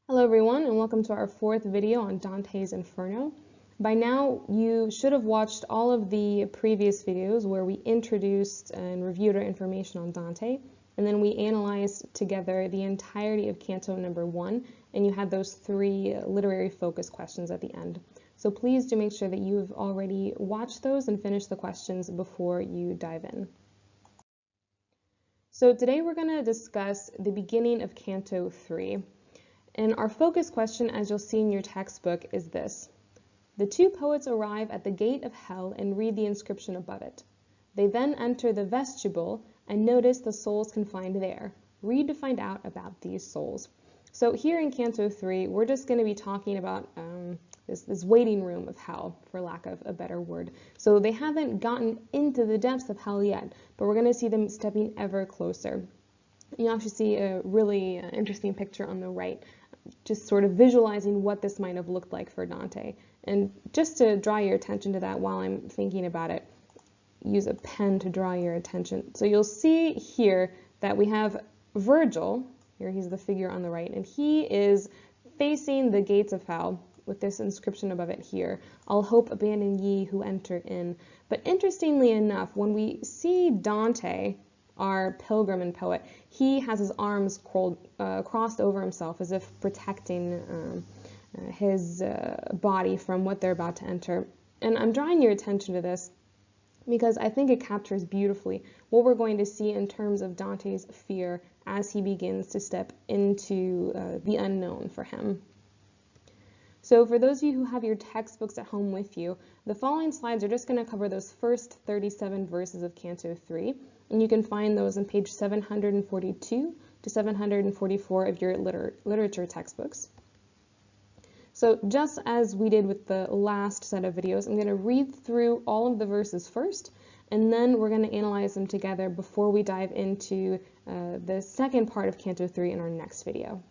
Hello everyone, and welcome to our fourth video on Dante's Inferno. By now, you should have watched all of the previous videos where we introduced and reviewed our information on Dante, and then we analyzed together the entirety of Canto number 1, and you had those three literary focus questions at the end. So please do make sure that you've already watched those and finished the questions before you dive in. So today we're going to discuss the beginning of Canto 3. And our focus question, as you'll see in your textbook, is this. The two poets arrive at the gate of hell and read the inscription above it. They then enter the vestibule and notice the souls confined there. Read to find out about these souls. So here in Canto 3, we're just going to be talking about this waiting room of hell, for lack of a better word. So they haven't gotten into the depths of hell yet, but we're going to see them stepping ever closer. You actually see a really interesting picture on the right, just sort of visualizing what this might have looked like for Dante. And just to draw your attention to that while I'm thinking about it, use a pen to draw your attention. So you'll see here that we have Virgil, here he's the figure on the right, and he is facing the gates of hell with this inscription above it here, "All hope abandon ye who enter in." But interestingly enough, when we see Dante, our pilgrim and poet, he has his arms crossed over himself as if protecting his body from what they're about to enter. And I'm drawing your attention to this because I think it captures beautifully what we're going to see in terms of Dante's fear as he begins to step into the unknown for him. So for those of you who have your textbooks at home with you, the following slides are just going to cover those first 37 verses of Canto 3. And you can find those on page 742 to 744 of your literature textbooks. So just as we did with the last set of videos, I'm going to read through all of the verses first, and then we're going to analyze them together before we dive into the second part of Canto 3 in our next video.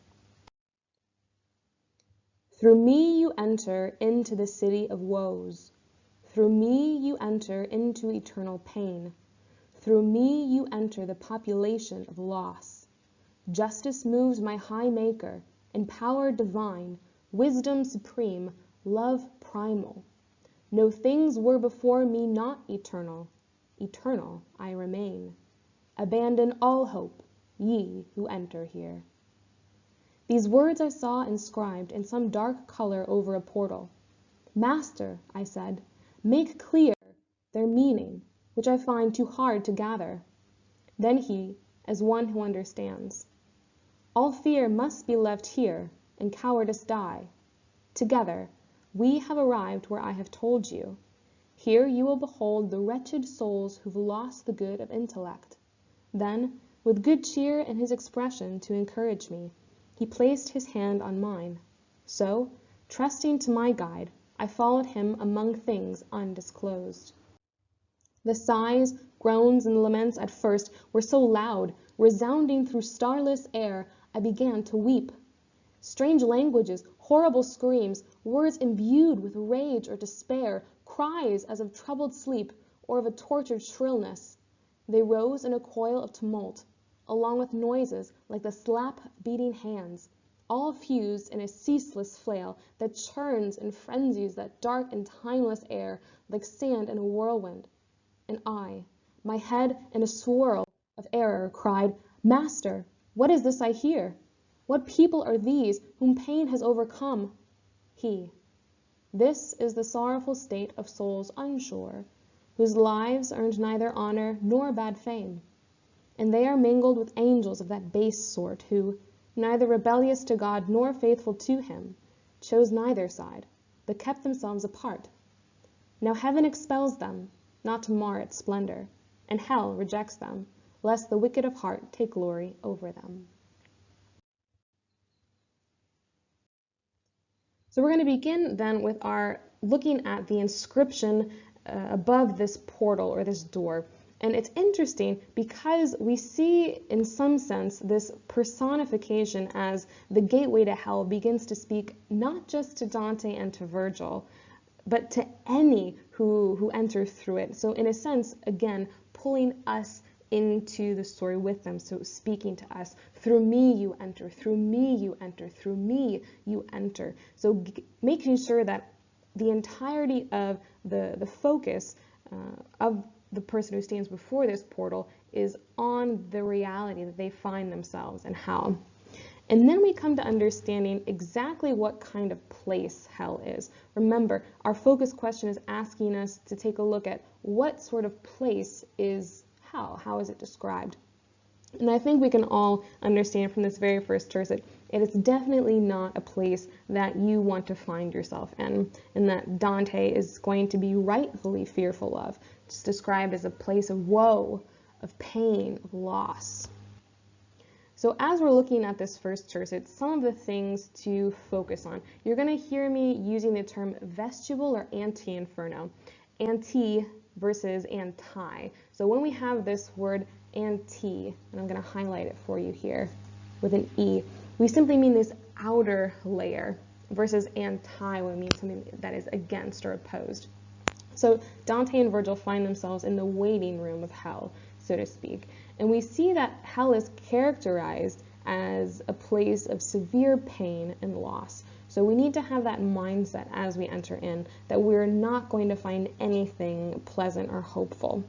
Through me you enter into the city of woes. Through me you enter into eternal pain. Through me you enter the population of loss. Justice moves my high maker, and power divine, wisdom supreme, love primal. No things were before me not eternal. Eternal I remain. Abandon all hope, ye who enter here. These words I saw inscribed in some dark color over a portal. Master, I said, make clear their meaning, which I find too hard to gather. Then he, as one who understands, all fear must be left here, and cowardice die. Together, we have arrived where I have told you. Here you will behold the wretched souls who've lost the good of intellect. Then, with good cheer in his expression to encourage me, he placed his hand on mine. So, trusting to my guide, I followed him among things undisclosed. The sighs, groans, and laments at first were so loud, resounding through starless air, I began to weep. Strange languages, horrible screams, words imbued with rage or despair, cries as of troubled sleep or of a tortured shrillness. They rose in a coil of tumult, along with noises like the slap beating hands, all fused in a ceaseless flail that churns and frenzies that dark and timeless air like sand in a whirlwind. And I, my head in a swirl of error, cried, Master, what is this I hear? What people are these whom pain has overcome? He, this is the sorrowful state of souls unsure, whose lives earned neither honor nor bad fame. And they are mingled with angels of that base sort who, neither rebellious to God nor faithful to him, chose neither side, but kept themselves apart. Now heaven expels them, not to mar its splendor, and hell rejects them, lest the wicked of heart take glory over them. So we're going to begin then with our looking at the inscription above this portal or this door. And it's interesting because we see, in some sense, this personification as the gateway to hell begins to speak not just to Dante and to Virgil, but to any who enter through it. So in a sense, again, pulling us into the story with them, so speaking to us. Through me you enter, through me you enter, through me you enter. So making sure that the entirety of the focus of the person who stands before this portal is on the reality that they find themselves in hell. And then we come to understanding exactly what kind of place hell is. Remember, our focus question is asking us to take a look at what sort of place is hell. How is it described? And I think we can all understand from this very first tercet, it is definitely not a place that you want to find yourself in, and that Dante is going to be rightfully fearful of. It's described as a place of woe, of pain, of loss. So as we're looking at this first tercet, some of the things to focus on. You're going to hear me using the term vestibule or anti-inferno. Anti versus anti. So when we have this word anti, and I'm going to highlight it for you here with an E, we simply mean this outer layer versus anti, we mean something that is against or opposed. So Dante and Virgil find themselves in the waiting room of hell, so to speak. And we see that hell is characterized as a place of severe pain and loss. So we need to have that mindset as we enter in, that we're not going to find anything pleasant or hopeful.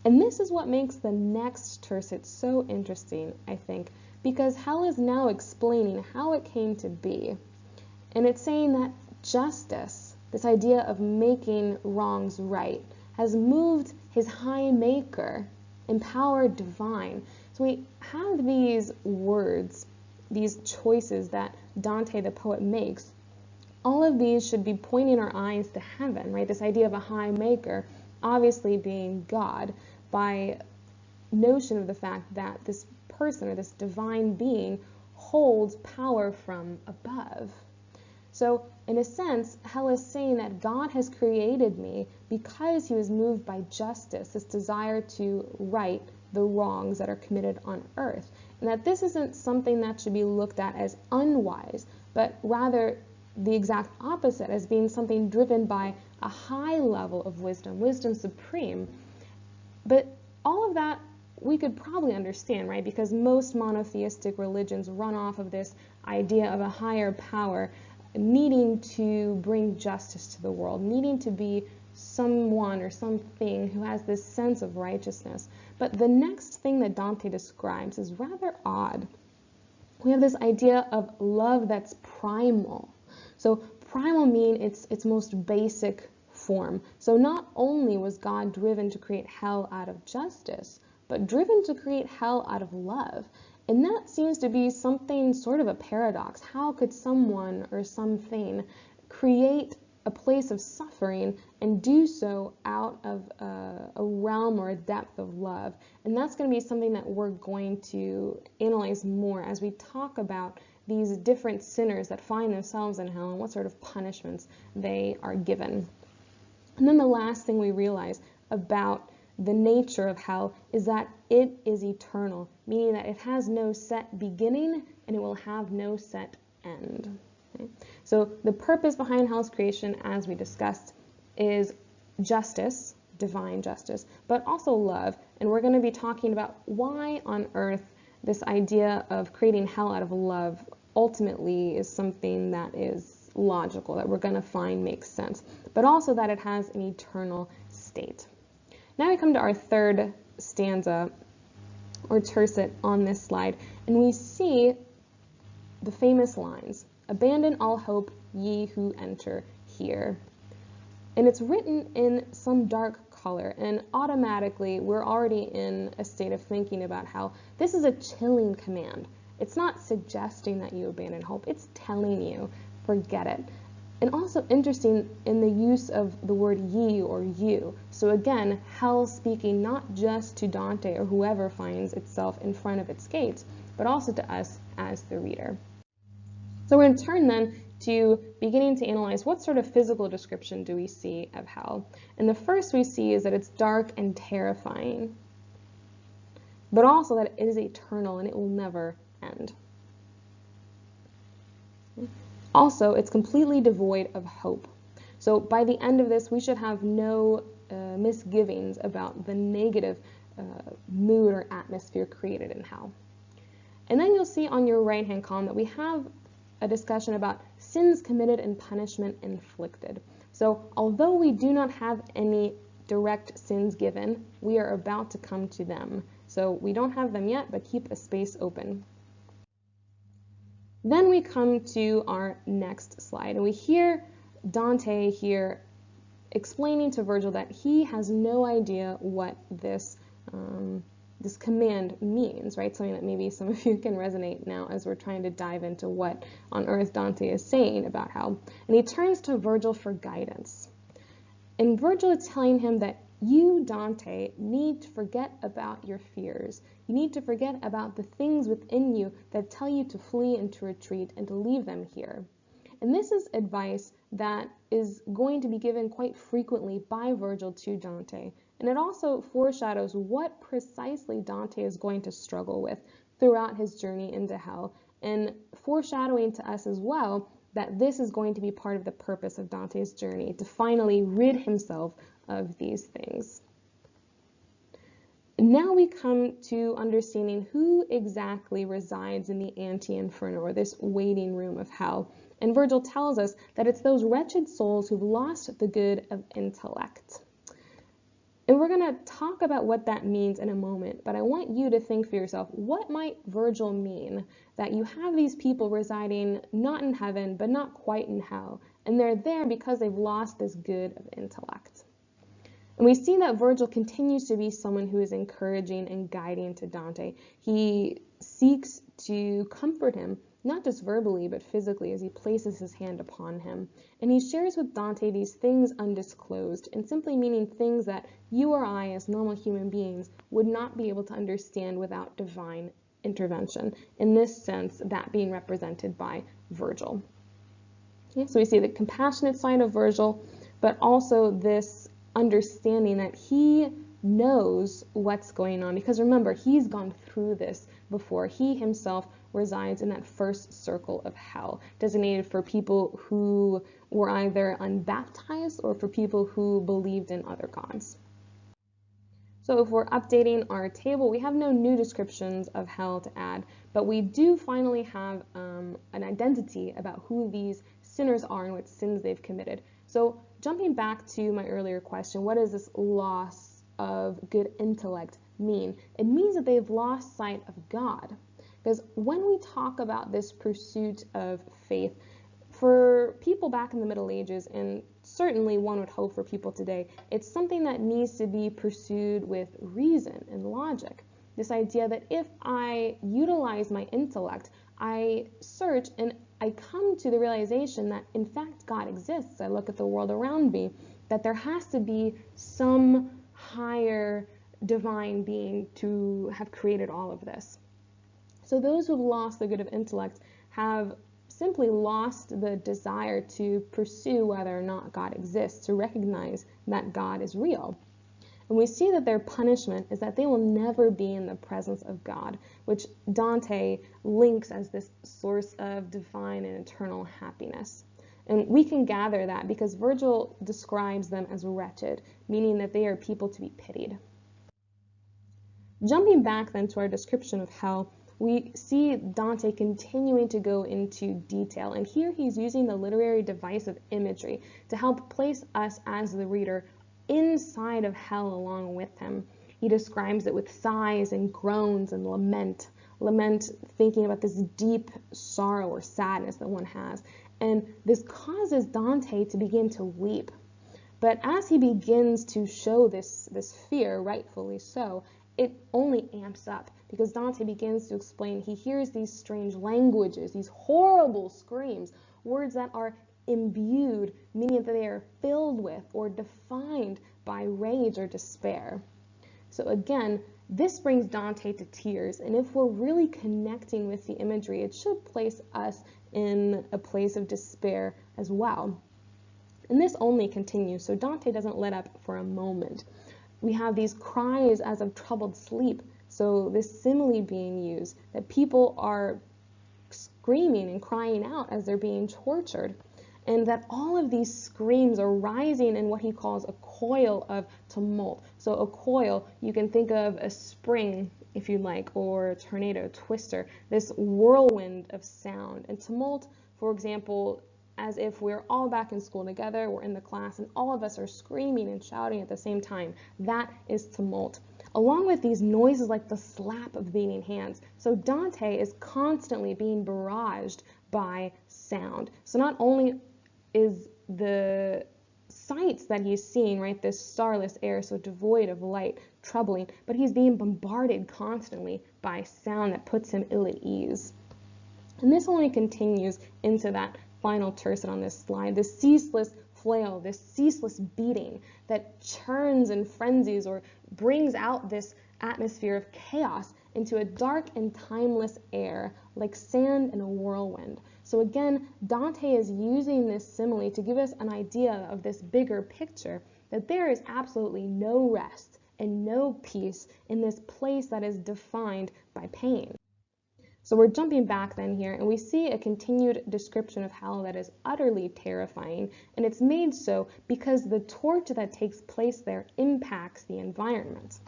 And this is what makes the next tercet so interesting, I think, because hell is now explaining how it came to be. And it's saying that justice, this idea of making wrongs right, has moved his high maker, empowered divine. So we have these words, these choices that Dante the poet makes. All of these should be pointing our eyes to heaven, right? This idea of a high maker, obviously being God, by notion of the fact that this person or this divine being holds power from above. So in a sense, hell is saying that God has created me because he was moved by justice, this desire to right the wrongs that are committed on earth. And that this isn't something that should be looked at as unwise, but rather the exact opposite, as being something driven by a high level of wisdom, wisdom supreme. But all of that we could probably understand, right? Because most monotheistic religions run off of this idea of a higher power needing to bring justice to the world, needing to be someone or something who has this sense of righteousness. But the next thing that Dante describes is rather odd. We have this idea of love that's primal. So primal means its most basic form. So not only was God driven to create hell out of justice, but driven to create hell out of love. And that seems to be something sort of a paradox. How could someone or something create a place of suffering and do so out of a realm or a depth of love? And that's going to be something that we're going to analyze more as we talk about these different sinners that find themselves in hell and what sort of punishments they are given. And then the last thing we realize about the nature of hell is that it is eternal, meaning that it has no set beginning and it will have no set end. Okay? So the purpose behind hell's creation, as we discussed, is justice, divine justice, but also love. And we're going to be talking about why on earth this idea of creating hell out of love ultimately is something that is logical, that we're going to find makes sense, but also that it has an eternal state. Now we come to our third stanza, or tercet, on this slide, and we see the famous lines, "Abandon all hope, ye who enter here." And it's written in some dark color, and automatically we're already in a state of thinking about how this is a chilling command. It's not suggesting that you abandon hope, it's telling you, forget it. And also interesting in the use of the word ye or you. So again, hell speaking not just to Dante or whoever finds itself in front of its gates, but also to us as the reader. So we're going to turn then to beginning to analyze what sort of physical description do we see of hell. And the first we see is that it's dark and terrifying, but also that it is eternal and it will never end. Also, it's completely devoid of hope. So by the end of this, we should have no misgivings about the negative mood or atmosphere created in hell. And then you'll see on your right-hand column that we have a discussion about sins committed and punishment inflicted. So although we do not have any direct sins given, we are about to come to them. So we don't have them yet, but keep a space open. Then we come to our next slide, and we hear Dante here explaining to Virgil that he has no idea what this command means, right? Something that maybe some of you can resonate now as we're trying to dive into what on earth Dante is saying about hell. And he turns to Virgil for guidance. And Virgil is telling him that you, Dante, need to forget about your fears. You need to forget about the things within you that tell you to flee and to retreat and to leave them here. And this is advice that is going to be given quite frequently by Virgil to Dante. And it also foreshadows what precisely Dante is going to struggle with throughout his journey into hell, and foreshadowing to us as well that this is going to be part of the purpose of Dante's journey, to finally rid himself of these things. Now we come to understanding who exactly resides in the anti-inferno, or this waiting room of hell. And Virgil tells us that it's those wretched souls who've lost the good of intellect. And we're going to talk about what that means in a moment, but I want you to think for yourself, what might Virgil mean that you have these people residing not in heaven, but not quite in hell, and they're there because they've lost this good of intellect? And we see that Virgil continues to be someone who is encouraging and guiding to Dante. He seeks to comfort him, not just verbally, but physically, as he places his hand upon him. And he shares with Dante these things undisclosed, and simply meaning things that you or I, as normal human beings, would not be able to understand without divine intervention. In this sense, that being represented by Virgil. Okay, so we see the compassionate side of Virgil, but also this understanding that he knows what's going on, because remember, he's gone through this before. He himself resides in that first circle of hell, designated for people who were either unbaptized or for people who believed in other gods. So if we're updating our table, we have no new descriptions of hell to add, but we do finally have an identity about who these sinners are and what sins they've committed. So jumping back to my earlier question, what does this loss of good intellect mean? It means that they've lost sight of God. Because when we talk about this pursuit of faith, for people back in the Middle Ages, and certainly one would hope for people today, it's something that needs to be pursued with reason and logic. This idea that if I utilize my intellect, I search and I come to the realization that in fact God exists. I look at the world around me, that there has to be some higher divine being to have created all of this. So those who've lost the good of intellect have simply lost the desire to pursue whether or not God exists, to recognize that God is real. And we see that their punishment is that they will never be in the presence of God, which Dante links as this source of divine and eternal happiness. And we can gather that because Virgil describes them as wretched, meaning that they are people to be pitied. Jumping back then to our description of hell, we see Dante continuing to go into detail, and here he's using the literary device of imagery to help place us as the reader inside of hell along with him. He describes it with sighs and groans and lament. Lament thinking about this deep sorrow or sadness that one has, and this causes Dante to begin to weep. But as he begins to show this fear, rightfully so, it only amps up, because Dante begins to explain he hears these strange languages, these horrible screams, words that are imbued, meaning that they are filled with or defined by rage or despair. So again, this brings Dante to tears, and if we're really connecting with the imagery, it should place us in a place of despair as well. And this only continues, so Dante doesn't let up for a moment. We have these cries as of troubled sleep, so this simile being used, that people are screaming and crying out as they're being tortured. and that all of these screams are rising in what he calls a coil of tumult. So a coil, you can think of a spring, if you like, or a tornado twister, this whirlwind of sound. And tumult, for example, as if we're all back in school together, we're in the class, and all of us are screaming and shouting at the same time. That is tumult. Along with these noises like the slap of beating hands. So Dante is constantly being barraged by sound. So not only is the sights that he's seeing, right, this starless air so devoid of light, troubling, but he's being bombarded constantly by sound that puts him ill at ease. And this only continues into that final tercet on this slide, this ceaseless flail, this ceaseless beating that churns and frenzies or brings out this atmosphere of chaos into a dark and timeless air like sand in a whirlwind. So again, Dante is using this simile to give us an idea of this bigger picture, that there is absolutely no rest and no peace in this place that is defined by pain. So we're jumping back then here, and we see a continued description of hell that is utterly terrifying, and it's made so because the torture that takes place there impacts the environment.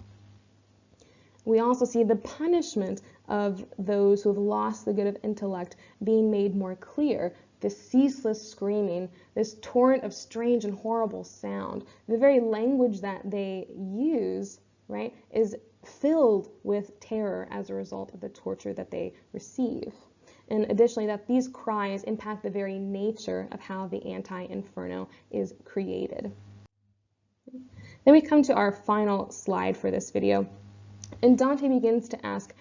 We also see the punishment of those who have lost the good of intellect being made more clear, this ceaseless screaming, this torrent of strange and horrible sound. The very language that they use, right, is filled with terror as a result of the torture that they receive. And additionally, that these cries impact the very nature of how the anti-inferno is created. Then we come to our final slide for this video, and Dante begins to ask,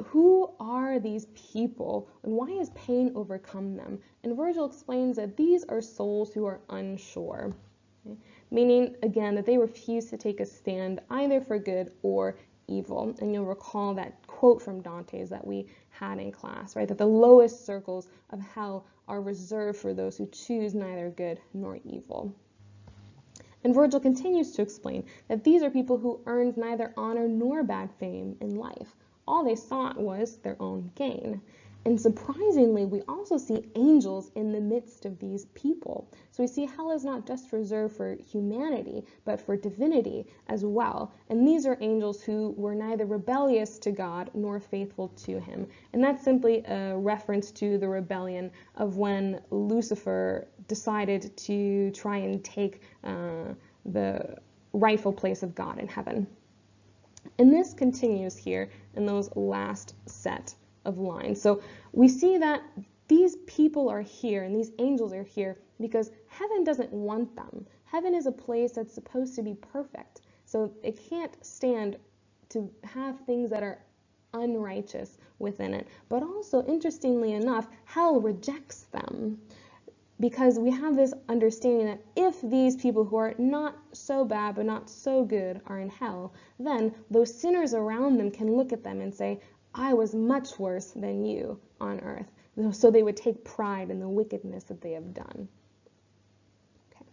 who are these people and why has pain overcome them? And Virgil explains that these are souls who are unsure. Okay? Meaning, again, that they refuse to take a stand either for good or evil. And you'll recall that quote from Dante's that we had in class, right? That the lowest circles of hell are reserved for those who choose neither good nor evil. And Virgil continues to explain that these are people who earned neither honor nor bad fame in life. All they sought was their own gain. And surprisingly, we also see angels in the midst of these people. So we see hell is not just reserved for humanity, but for divinity as well. And these are angels who were neither rebellious to God nor faithful to him. And that's simply a reference to the rebellion of when Lucifer decided to try and take the rightful place of God in heaven. And this continues here in those last set of lines. So we see that these people are here and these angels are here because heaven doesn't want them. Heaven is a place that's supposed to be perfect. So it can't stand to have things that are unrighteous within it. But also, interestingly enough, hell rejects them, because we have this understanding that if these people who are not so bad but not so good are in hell, then those sinners around them can look at them and say, I was much worse than you on earth. So they would take pride in the wickedness that they have done. Okay.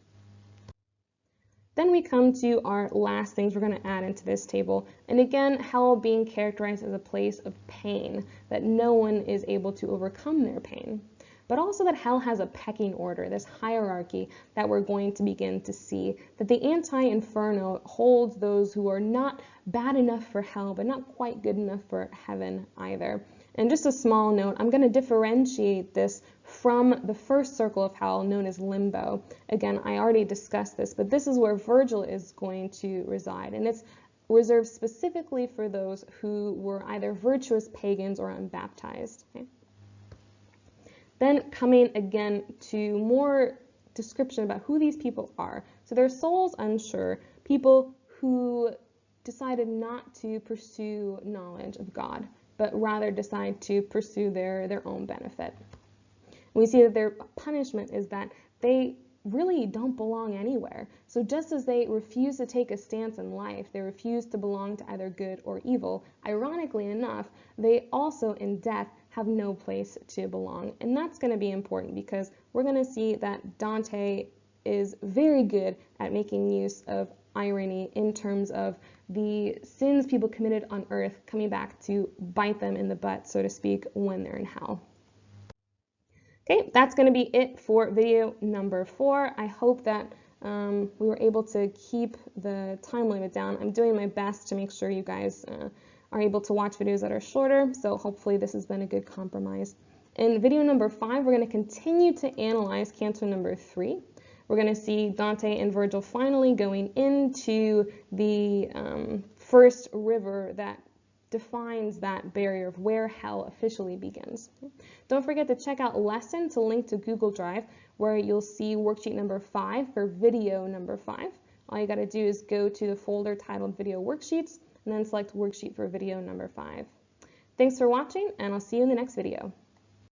Then we come to our last things we're going to add into this table. And again, hell being characterized as a place of pain, that no one is able to overcome their pain. But also that hell has a pecking order, this hierarchy that we're going to begin to see, that the anti-inferno holds those who are not bad enough for hell, but not quite good enough for heaven either. And just a small note, I'm going to differentiate this from the first circle of hell known as limbo. Again, I already discussed this, but this is where Virgil is going to reside, and it's reserved specifically for those who were either virtuous pagans or unbaptized. Okay? Then coming again to more description about who these people are. So they're souls unsure, people who decided not to pursue knowledge of God, but rather decide to pursue their own benefit. We see that their punishment is that they really don't belong anywhere. So just as they refuse to take a stance in life, they refuse to belong to either good or evil, ironically enough, they also in death have no place to belong. And that's going to be important because we're going to see that Dante is very good at making use of irony in terms of the sins people committed on earth coming back to bite them in the butt, so to speak, when they're in hell. Okay, that's going to be it for video number 4. I hope that we were able to keep the time limit down. I'm doing my best to make sure you guys are able to watch videos that are shorter, so hopefully this has been a good compromise. In video number 5, we're going to continue to analyze Canto number 3. We're going to see Dante and Virgil finally going into the first river that defines that barrier of where hell officially begins. Don't forget to check out Lesson to link to Google Drive, where you'll see worksheet number 5 for video number 5. All you got to do is go to the folder titled Video Worksheets and then select Worksheet for video number 5. Thanks for watching, and I'll see you in the next video.